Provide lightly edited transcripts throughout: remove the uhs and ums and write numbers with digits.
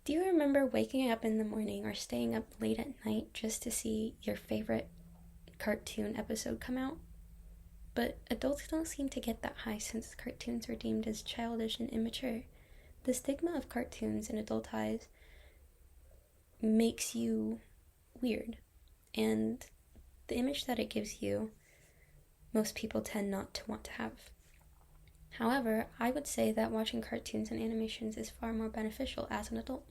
Do you remember waking up in the morning or staying up late at night just to see your favorite cartoon episode come out? But adults don't seem to get that high since cartoons are deemed as childish and immature. The stigma of cartoons in adult eyes makes you weird, and the image that it gives you, most people tend not to want to have. However, I would say that watching cartoons and animations is far more beneficial as an adult.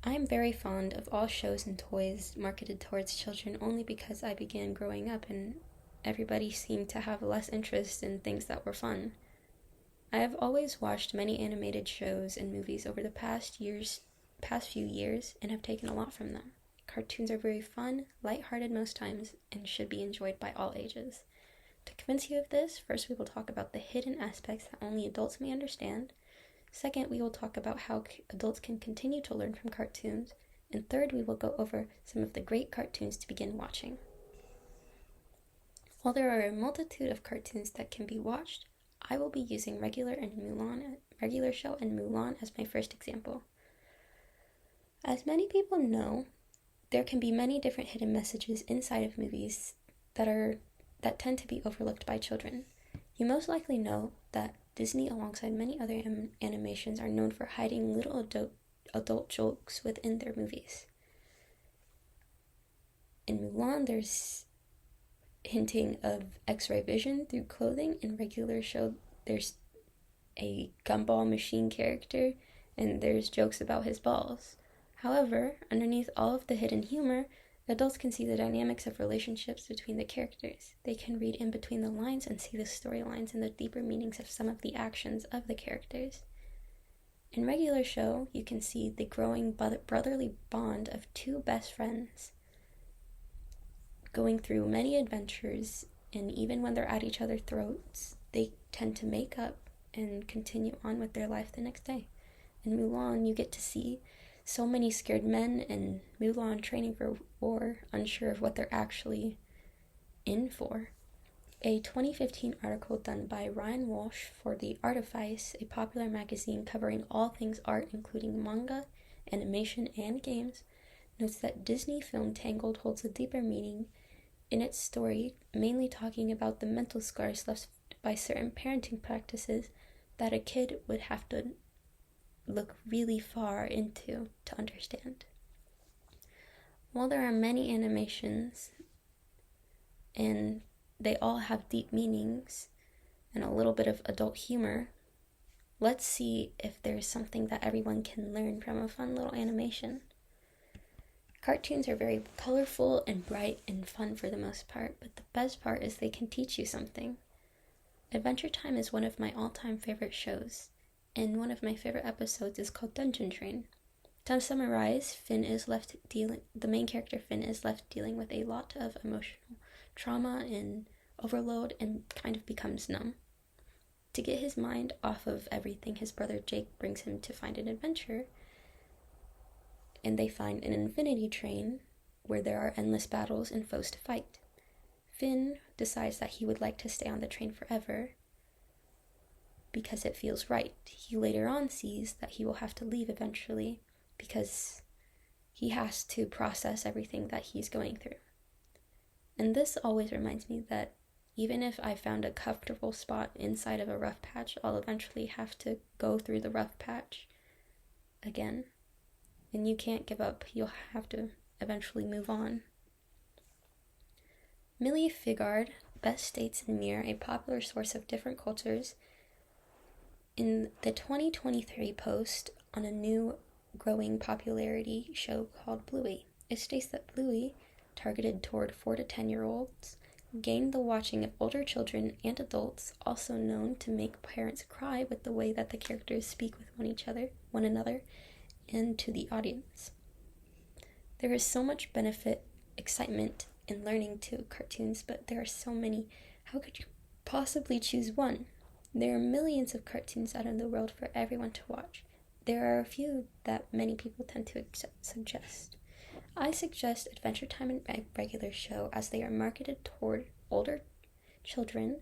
I'm very fond of all shows and toys marketed towards children only because I began growing up and everybody seemed to have less interest in things that were fun. I have always watched many animated shows and movies over the past few years and have taken a lot from them. Cartoons are very fun, lighthearted most times, and should be enjoyed by all ages. To convince you of this, first we will talk about the hidden aspects that only adults may understand. Second, we will talk about how adults can continue to learn from cartoons. And third, we will go over some of the great cartoons to begin watching. While there are a multitude of cartoons that can be watched, I will be using Regular Show and Mulan as my first example. As many people know, there can be many different hidden messages inside of movies that tend to be overlooked by children. You most likely know that Disney, alongside many other animations, are known for hiding little adult jokes within their movies. In Mulan, there's hinting of X-ray vision through clothing. In Regular Show, there's a gumball machine character, and there's jokes about his balls. However, underneath all of the hidden humor, adults can see the dynamics of relationships between the characters. They can read in between the lines and see the storylines and the deeper meanings of some of the actions of the characters. In Regular Show, you can see the growing brotherly bond of two best friends going through many adventures, and even when they're at each other's throats, they tend to make up and continue on with their life the next day. In Mulan, you get to see so many scared men and Mulan training for war, unsure of what they're actually in for. A 2015 article done by Ryan Walsh for The Artifice, a popular magazine covering all things art including manga, animation, and games, notes that Disney film Tangled holds a deeper meaning in its story, mainly talking about the mental scars left by certain parenting practices that a kid would have to look really far into to understand. While there are many animations and they all have deep meanings and a little bit of adult humor, let's see if there's something that everyone can learn from a fun little animation. Cartoons are very colorful and bright and fun for the most part, but the best part is they can teach you something. Adventure Time is one of my all-time favorite shows, and one of my favorite episodes is called Dungeon Train. To summarize, the main character Finn is left dealing with a lot of emotional trauma and overload and kind of becomes numb. To get his mind off of everything, his brother Jake brings him to find an adventure, and they find an infinity train where there are endless battles and foes to fight. Finn decides that he would like to stay on the train forever because it feels right. He later on sees that he will have to leave eventually because he has to process everything that he's going through. And this always reminds me that even if I found a comfortable spot inside of a rough patch, I'll eventually have to go through the rough patch again. And you can't give up. You'll have to eventually move on. Millie Figard best states in Mirror, a popular source of different cultures, in the 2023 post on a new growing popularity show called Bluey. It states that Bluey, targeted toward 4 to 10-year-olds, gained the watching of older children and adults, also known to make parents cry with the way that the characters speak with one another, and to the audience. There is so much excitement in learning to cartoons, but there are so many. How could you possibly choose one? There are millions of cartoons out in the world for everyone to watch. There are a few that many people tend to suggest. I suggest Adventure Time and Regular Show as they are marketed toward older children,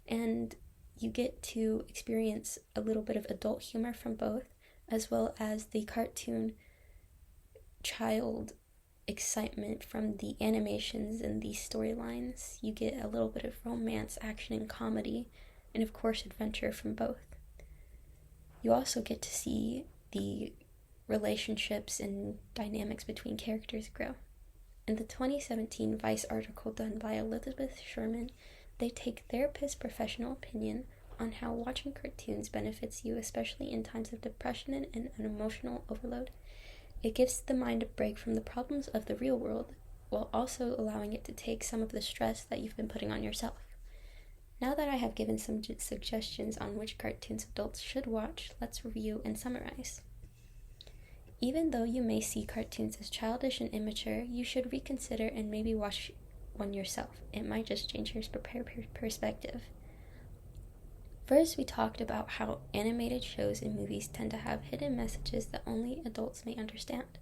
and you get to experience a little bit of adult humor from both, as well as the cartoon child excitement from the animations and the storylines. You get a little bit of romance, action, and comedy, and of course adventure from both. You also get to see the relationships and dynamics between characters grow. In the 2017 Vice article done by Elizabeth Sherman, they take therapists' professional opinion on how watching cartoons benefits you, especially in times of depression and an emotional overload. It gives the mind a break from the problems of the real world, while also allowing it to take some of the stress that you've been putting on yourself. Now that I have given some suggestions on which cartoons adults should watch, let's review and summarize. Even though you may see cartoons as childish and immature, you should reconsider and maybe watch one yourself. It might just change your perspective. First, we talked about how animated shows and movies tend to have hidden messages that only adults may understand.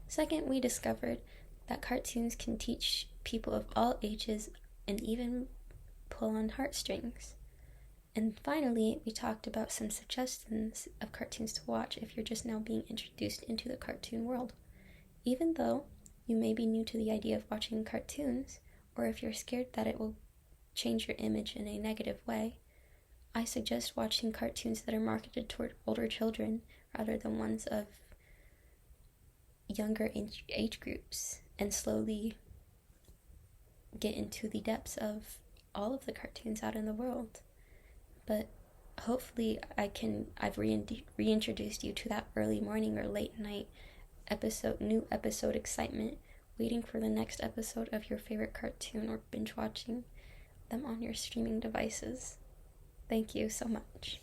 Second, we discovered that cartoons can teach people of all ages and even pull on heartstrings. And finally, we talked about some suggestions of cartoons to watch if you're just now being introduced into the cartoon world. Even though you may be new to the idea of watching cartoons, or if you're scared that it will change your image in a negative way, I suggest watching cartoons that are marketed toward older children rather than ones of younger age groups, and slowly get into the depths of all of the cartoons out in the world. But hopefully I've reintroduced you to that early morning or late night new episode excitement, waiting for the next episode of your favorite cartoon or binge watching them on your streaming devices. Thank you so much.